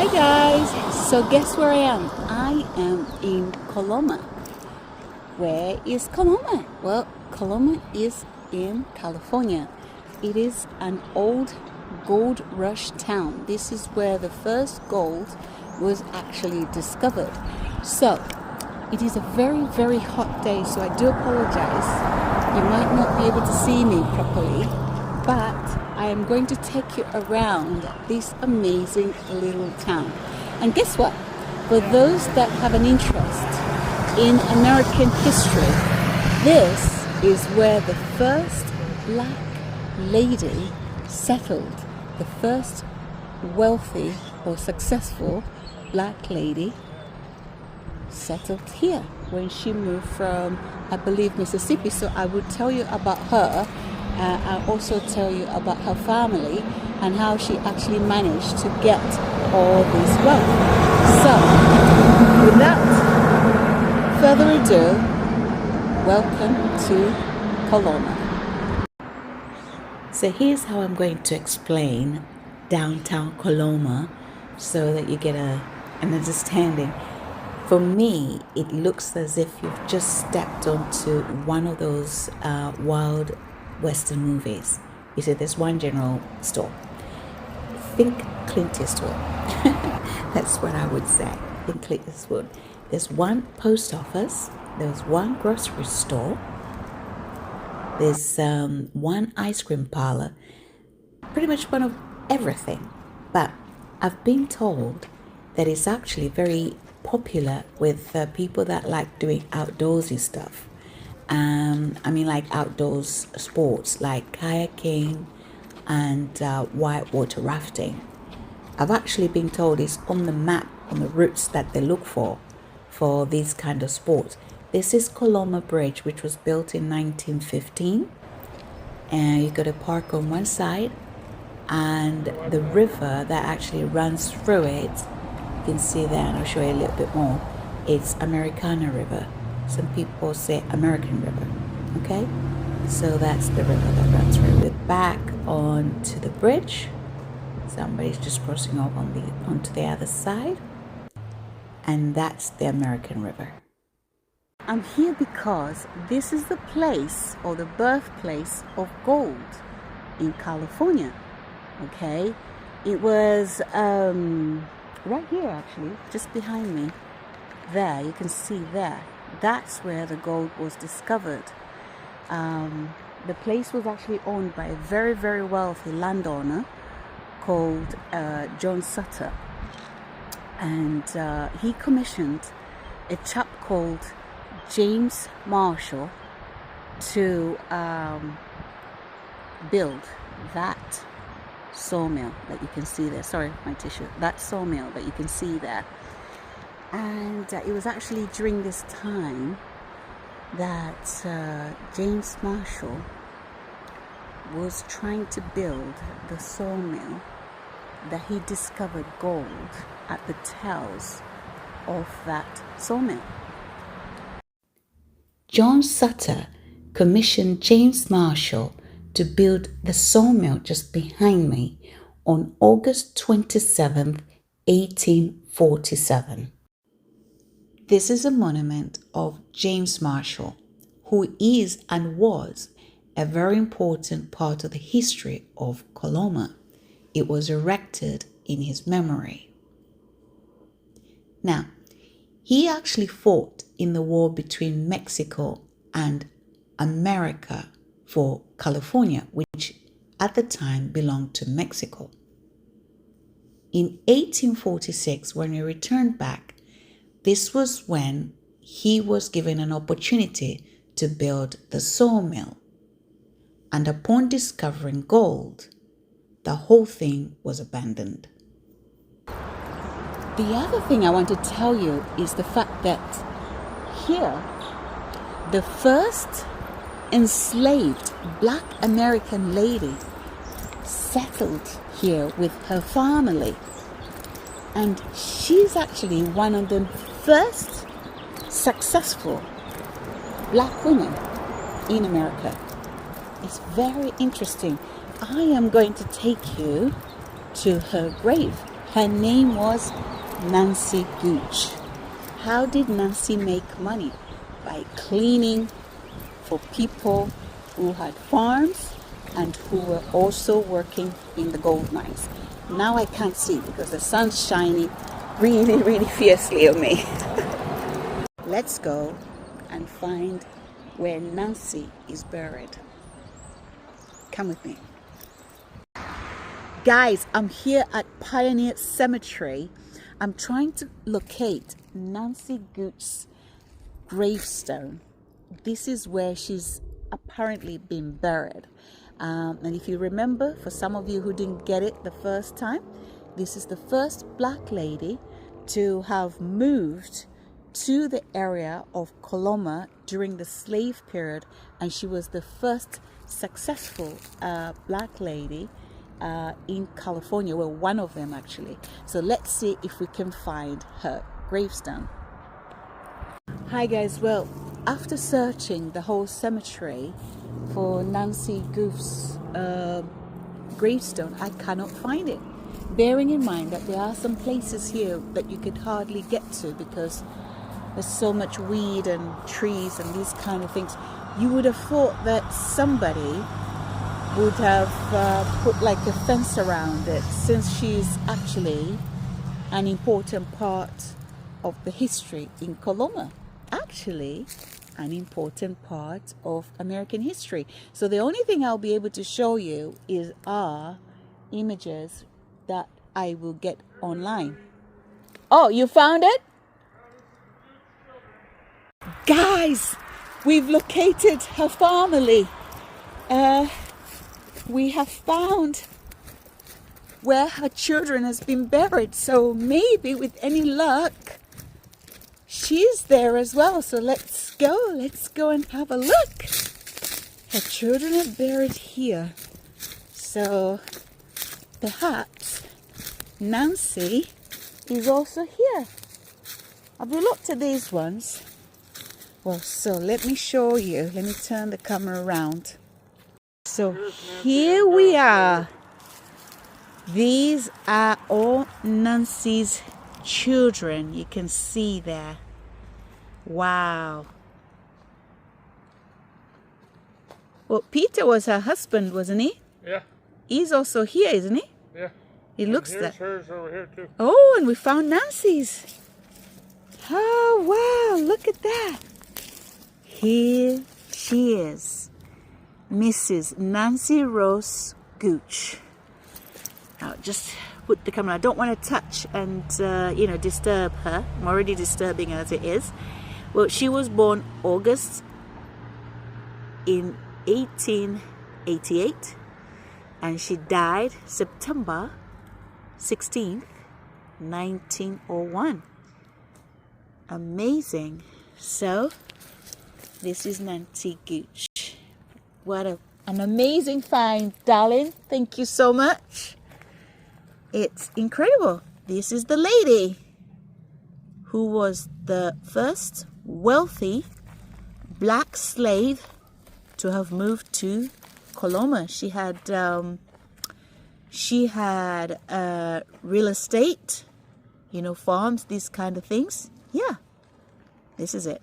Hi guys, so guess where I am? I am in Coloma. Where is Coloma? Well, Coloma is in California. It is an old gold rush town. This is where the first gold was actually discovered. So it is a very, very hot day, so I do apologize. You might not be able to see me properly, but I am going to take you around this amazing little town. And guess what? For those that have an interest in American history, this is where the first black lady settled. The first wealthy or successful black lady settled here when she moved from, I believe, Mississippi. So I would tell you about her. I'll also tell you about her family and how she actually managed to get all this wealth. So, without further ado, welcome to Coloma. So here's how I'm going to explain downtown Coloma so that you get an understanding. For me, it looks as if you've just stepped onto one of those wild Western movies. You see, there's one general store. Think Clint Eastwood. That's what I would say. Think Clint Eastwood. There's one post office. There's one grocery store. There's one ice cream parlor. Pretty much one of everything. But I've been told that it's actually very popular with people that like doing outdoorsy stuff. Like outdoors sports like kayaking and whitewater rafting. I've actually been told it's on the map, on the routes that they look for these kind of sports. This is Coloma Bridge, which was built in 1915. And you got a park on one side, and the river that actually runs through it, you can see there, and I'll show you a little bit more. It's Americana River. Some people say American River. Okay, so that's the river that runs through. We're back onto the bridge. Somebody's just crossing off onto the other side, and that's the American River. I'm here because this is the place or the birthplace of gold in California. Okay, it was right here, actually, just behind me. There, you can see there. That's where the gold was discovered. The place was actually owned by a very, very wealthy landowner called John Sutter. And he commissioned a chap called James Marshall to build that sawmill that you can see there. Sorry, my tissue. That sawmill that you can see there. And it was actually during this time that James Marshall was trying to build the sawmill that he discovered gold at the tails of that sawmill. John Sutter commissioned James Marshall to build the sawmill just behind me on August 27th, 1847. This is a monument of James Marshall, who is and was a very important part of the history of Coloma. It was erected in his memory. Now, he actually fought in the war between Mexico and America for California, which at the time belonged to Mexico. In 1846, when he returned back, this was when he was given an opportunity to build the sawmill. And upon discovering gold, the whole thing was abandoned. The other thing I want to tell you is the fact that here, the first enslaved black American lady settled here with her family. And she's actually one of the first successful black women in America. It's very interesting. I am going to take you to her grave Her name was Nancy Gooch. How did Nancy make money? By cleaning for people who had farms and who were also working in the gold mines. Now I can't see because the sun's shining really, really fiercely on me. Let's go and find where Nancy is buried. Come with me. Guys, I'm here at Pioneer Cemetery. I'm trying to locate Nancy Gooch's gravestone. This is where she's apparently been buried. And if you remember, for some of you who didn't get it the first time, this is the first black lady to have moved to the area of Coloma during the slave period, and she was the first successful black lady in California. Well, one of them actually. So let's see if we can find her gravestone. Hi guys, well, after searching the whole cemetery for Nancy Gooch's gravestone, I cannot find it. Bearing in mind that there are some places here that you could hardly get to because there's so much weed and trees and these kind of things. You would have thought that somebody would have put like a fence around it, since she's actually an important part of the history in Coloma. Actually, an important part of American history. So the only thing I'll be able to show you are images that I will get online. Oh, you found it? Guys, we've located her family. We have found where her children has been buried. So maybe with any luck, she's there as well. So let's go and have a look. Her children are buried here. So perhaps Nancy is also here. Have you looked at these ones? Well, so let me show you. Let me turn the camera around. So here we are. These are all Nancy's children. You can see there. Wow. Well, Peter was her husband, wasn't he? Yeah. He's also here, isn't he? Yeah. He looks that. that. Hers over here too. Oh, and we found Nancy's. Oh, wow, look at that. Here she is, Mrs. Nancy Rose Gooch. Now, just put the camera. I don't want to touch and, disturb her. I'm already disturbing her as it is. Well, she was born August in 1888, and she died September 16th, 1901. Amazing. So, this is Nancy Gooch. What an amazing find, darling. Thank you so much. It's incredible. This is the lady who was the first wealthy black slave to have moved to Coloma. She had real estate, farms, these kind of things. Yeah, this is it.